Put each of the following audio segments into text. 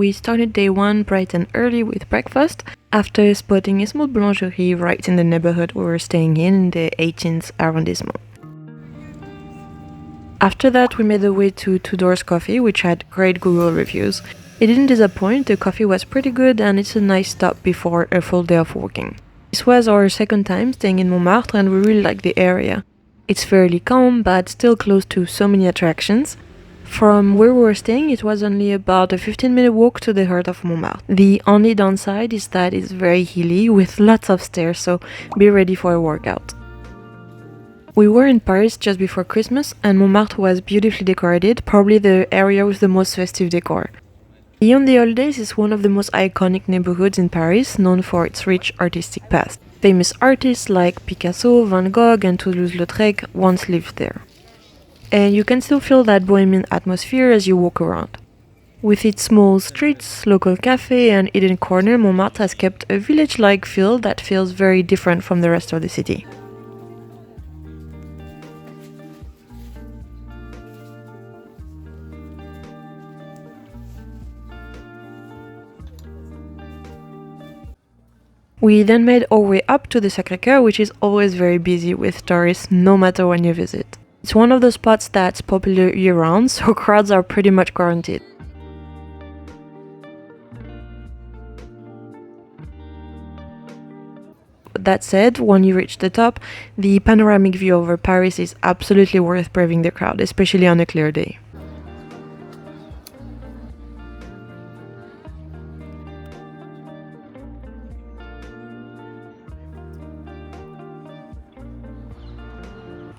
We started day one bright and early with breakfast, after spotting a small boulangerie right in the neighborhood we were staying in the 18th arrondissement. After that, we made our way to Two Doors Coffee, which had great Google reviews. It didn't disappoint, the coffee was pretty good and it's a nice stop before a full day of working. This was our second time staying in Montmartre and we really liked the area. It's fairly calm, but still close to so many attractions. From where we were staying, it was only about a 15-minute walk to the heart of Montmartre. The only downside is that it's very hilly with lots of stairs, so be ready for a workout. We were in Paris just before Christmas and Montmartre was beautifully decorated, probably the area with the most festive decor. Beyond the holidays, it's one of the most iconic neighborhoods in Paris, known for its rich artistic past. Famous artists like Picasso, Van Gogh and Toulouse-Lautrec once lived there. And you can still feel that bohemian atmosphere as you walk around. With its small streets, local cafe and hidden corner, Montmartre has kept a village-like feel that feels very different from the rest of the city. We then made our way up to the Sacré-Cœur, which is always very busy with tourists no matter when you visit. It's one of the spots that's popular year-round, so crowds are pretty much guaranteed. That said, when you reach the top, the panoramic view over Paris is absolutely worth braving the crowd, especially on a clear day.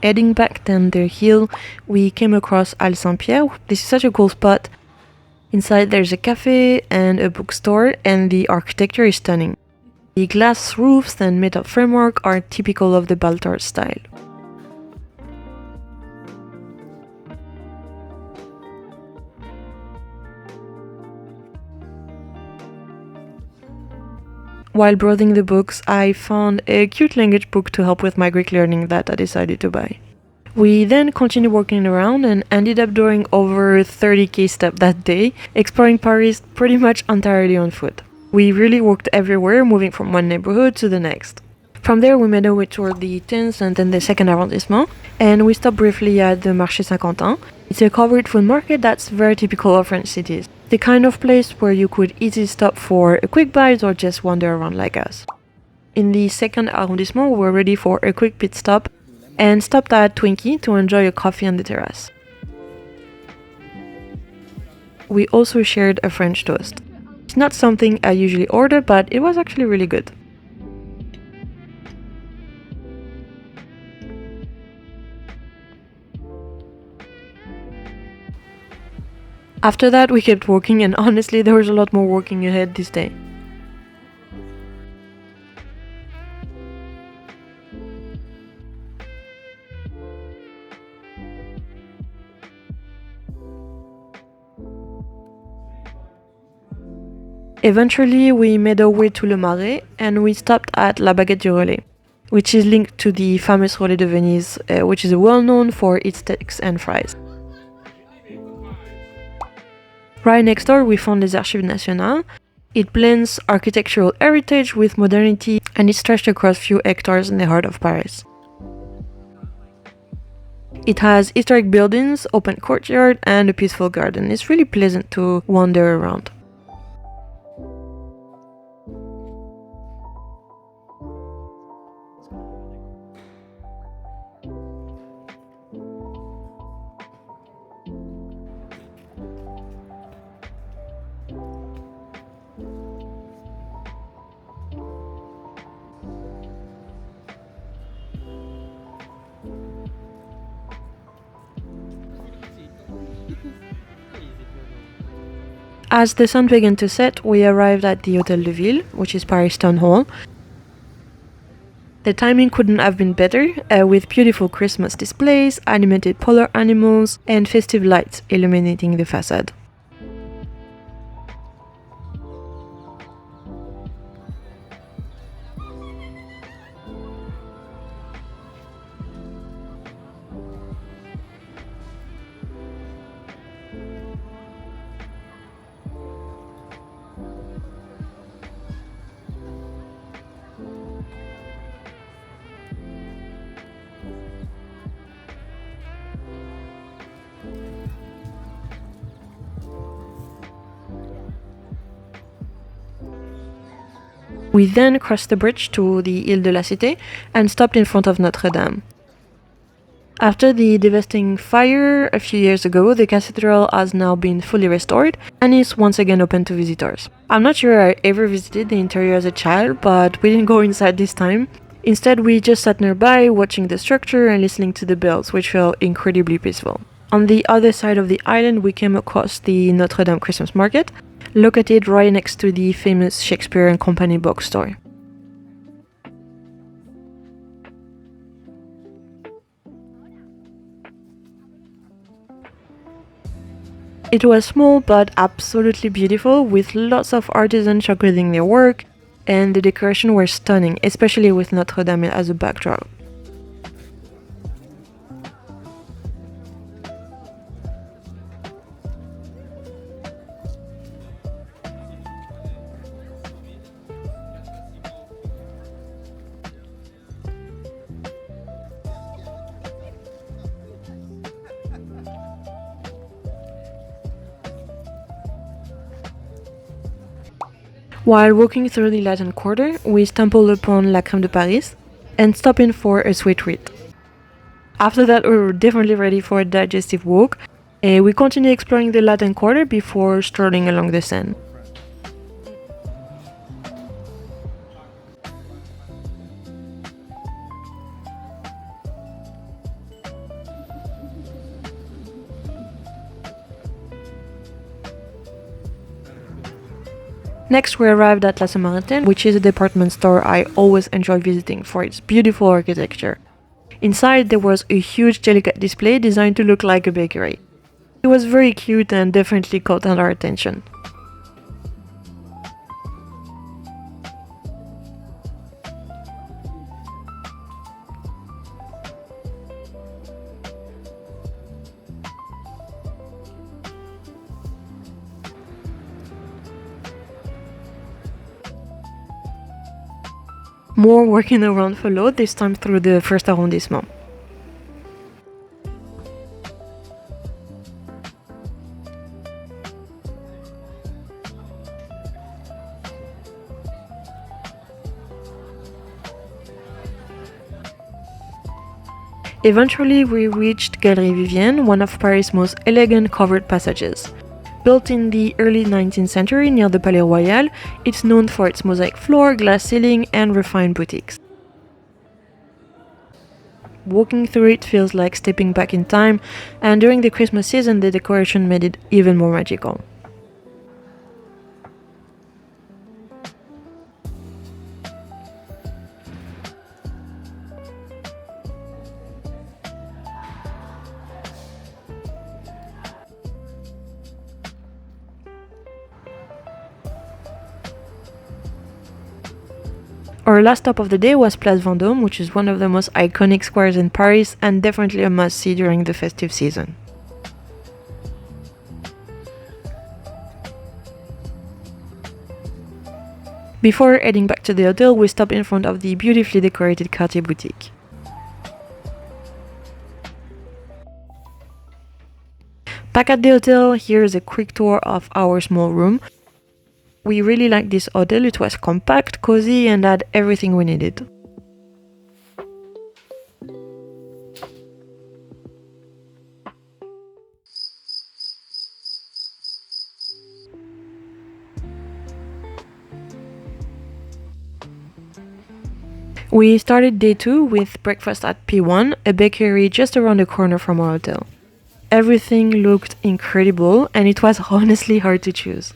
Heading back down the hill, we came across Halle Saint Pierre. This is such a cool spot. Inside there's a cafe and a bookstore, and the architecture is stunning. The glass roofs and metal framework are typical of the Baltard style. While browsing the books, I found a cute language book to help with my Greek learning that I decided to buy. We then continued walking around and ended up doing over 30k steps that day, exploring Paris pretty much entirely on foot. We really walked everywhere, moving from one neighborhood to the next. From there, we made our way toward the 10th and then the 2nd arrondissement, and we stopped briefly at the Marché Saint-Quentin. It's a covered food market that's very typical of French cities. The kind of place where you could easily stop for a quick bite or just wander around like us. In the 2nd arrondissement, we were ready for a quick pit stop and stopped at Twinkie to enjoy a coffee on the terrace. We also shared a French toast. It's not something I usually order, but it was actually really good. After that, we kept walking, and honestly, there was a lot more walking ahead this day. Eventually, we made our way to Le Marais, and we stopped at La Baguette du Relais, which is linked to the famous Relais de Venise, which is well known for its steaks and fries. Right next door, we found Les Archives Nationales. It blends architectural heritage with modernity, and it's stretched across few hectares in the heart of Paris. It has historic buildings, open courtyard, and a peaceful garden. It's really pleasant to wander around. As the sun began to set, we arrived at the Hôtel de Ville, which is Paris Town Hall. The timing couldn't have been better, with beautiful Christmas displays, animated polar animals, and festive lights illuminating the facade. We then crossed the bridge to the Île de la Cité and stopped in front of Notre Dame. After the devastating fire a few years ago, the cathedral has now been fully restored and is once again open to visitors. I'm not sure I ever visited the interior as a child, but we didn't go inside this time. Instead, we just sat nearby, watching the structure and listening to the bells, which felt incredibly peaceful. On the other side of the island, we came across the Notre Dame Christmas market, located right next to the famous Shakespeare and Company bookstore. It was small but absolutely beautiful, with lots of artisans showcasing their work, and the decorations were stunning, especially with Notre Dame as a backdrop. While walking through the Latin Quarter, we stumbled upon La Crème de Paris and stopped in for a sweet treat. After that, we were definitely ready for a digestive walk, and we continued exploring the Latin Quarter before strolling along the Seine. Next, we arrived at La Samaritaine, which is a department store I always enjoy visiting for its beautiful architecture. Inside, there was a huge delicate display designed to look like a bakery. It was very cute and definitely caught our attention. More walking around followed, this time through the first arrondissement. Eventually, we reached Galerie Vivienne, one of Paris' most elegant covered passages. Built in the early 19th century near the Palais Royal, it's known for its mosaic floor, glass ceiling, and refined boutiques. Walking through it feels like stepping back in time, and during the Christmas season, the decoration made it even more magical. Our last stop of the day was Place Vendôme, which is one of the most iconic squares in Paris and definitely a must-see during the festive season. Before heading back to the hotel, we stopped in front of the beautifully decorated Cartier boutique. Back at the hotel, here's a quick tour of our small room. We really liked this hotel. It was compact, cozy, and had everything we needed. We started day 2 with breakfast at P1, a bakery just around the corner from our hotel. Everything looked incredible, and it was honestly hard to choose.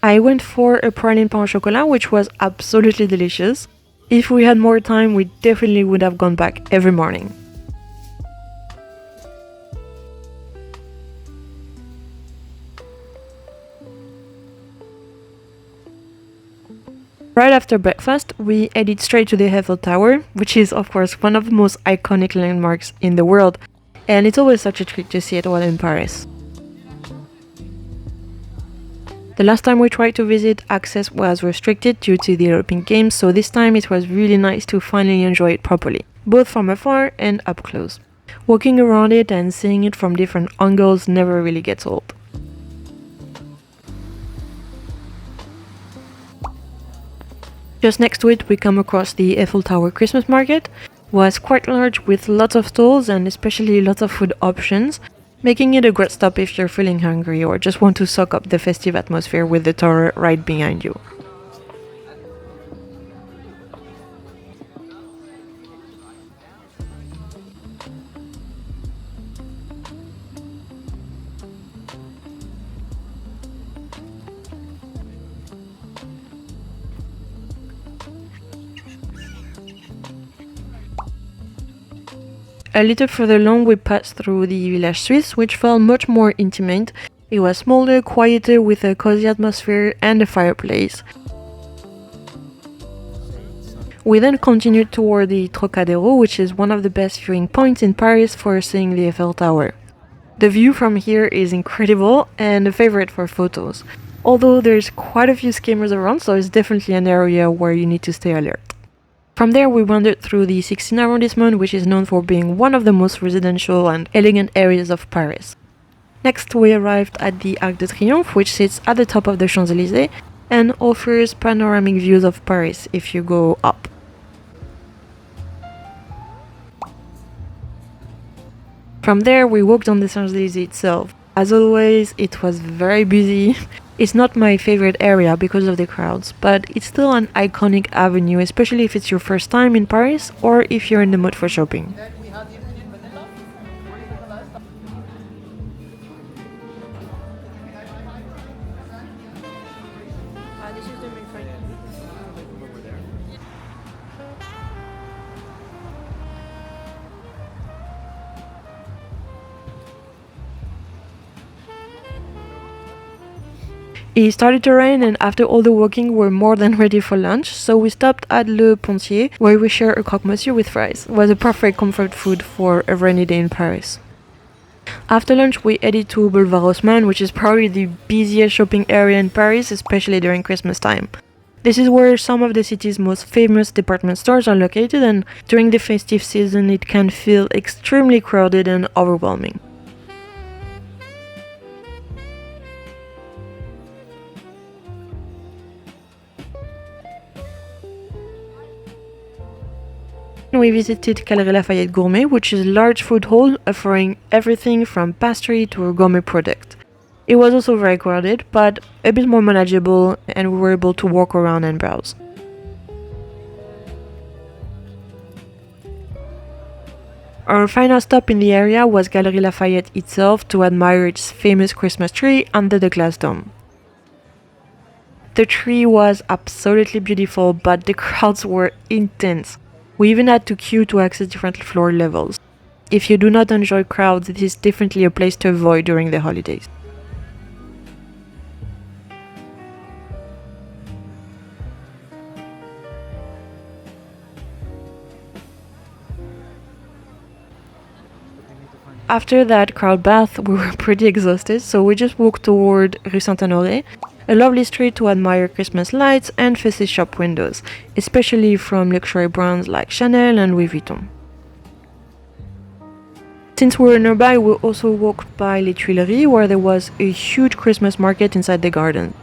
I went for a praline pain au chocolat, which was absolutely delicious. If we had more time, we definitely would have gone back every morning. Right after breakfast, we headed straight to the Eiffel Tower, which is of course one of the most iconic landmarks in the world, and it's always such a treat to see it while in Paris. The last time we tried to visit, access was restricted due to the European Games, so this time it was really nice to finally enjoy it properly, both from afar and up close. Walking around it and seeing it from different angles never really gets old. Just next to it we come across the Eiffel Tower Christmas market. It was quite large with lots of stalls and especially lots of food options, making it a great stop if you're feeling hungry or just want to soak up the festive atmosphere with the tower right behind you. A little further along we passed through the Village Suisse, which felt much more intimate. It was smaller, quieter, with a cozy atmosphere and a fireplace. We then continued toward the Trocadero, which is one of the best viewing points in Paris for seeing the Eiffel Tower. The view from here is incredible and a favorite for photos, although there's quite a few scammers around, so it's definitely an area where you need to stay alert. From there we wandered through the 16th arrondissement, which is known for being one of the most residential and elegant areas of Paris. Next we arrived at the Arc de Triomphe, which sits at the top of the Champs-Élysées and offers panoramic views of Paris if you go up. From there we walked on the Champs-Élysées itself. As always, it was very busy. It's not my favorite area because of the crowds, but it's still an iconic avenue, especially if it's your first time in Paris or if you're in the mood for shopping. It started to rain, and after all the walking we're more than ready for lunch, so we stopped at Le Pontier, where we share a croque-monsieur with fries. It was a perfect comfort food for a rainy day in Paris. After lunch we headed to Boulevards Haussmann, which is probably the busiest shopping area in Paris, especially during Christmas time. This is where some of the city's most famous department stores are located, and during the festive season it can feel extremely crowded and overwhelming. We visited Galeries Lafayette Gourmet, which is a large food hall offering everything from pastry to a gourmet product. It was also very crowded, but a bit more manageable, and we were able to walk around and browse. Our final stop in the area was Galeries Lafayette itself to admire its famous Christmas tree under the glass dome. The tree was absolutely beautiful, but the crowds were intense. We even had to queue to access different floor levels. If you do not enjoy crowds, it is definitely a place to avoid during the holidays. After that crowd bath, we were pretty exhausted, so we just walked toward Rue Saint-Honoré, a lovely street to admire Christmas lights and festive shop windows, especially from luxury brands like Chanel and Louis Vuitton. Since we were nearby, we also walked by Les Tuileries, where there was a huge Christmas market inside the garden.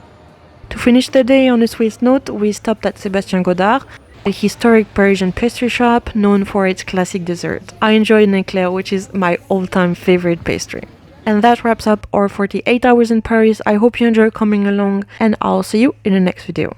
To finish the day on a sweet note, we stopped at Sébastien Gaudard, a historic Parisian pastry shop known for its classic dessert. I enjoyed an éclair, which is my all-time favorite pastry. And that wraps up our 48 hours in Paris. I hope you enjoy coming along, and I'll see you in the next video.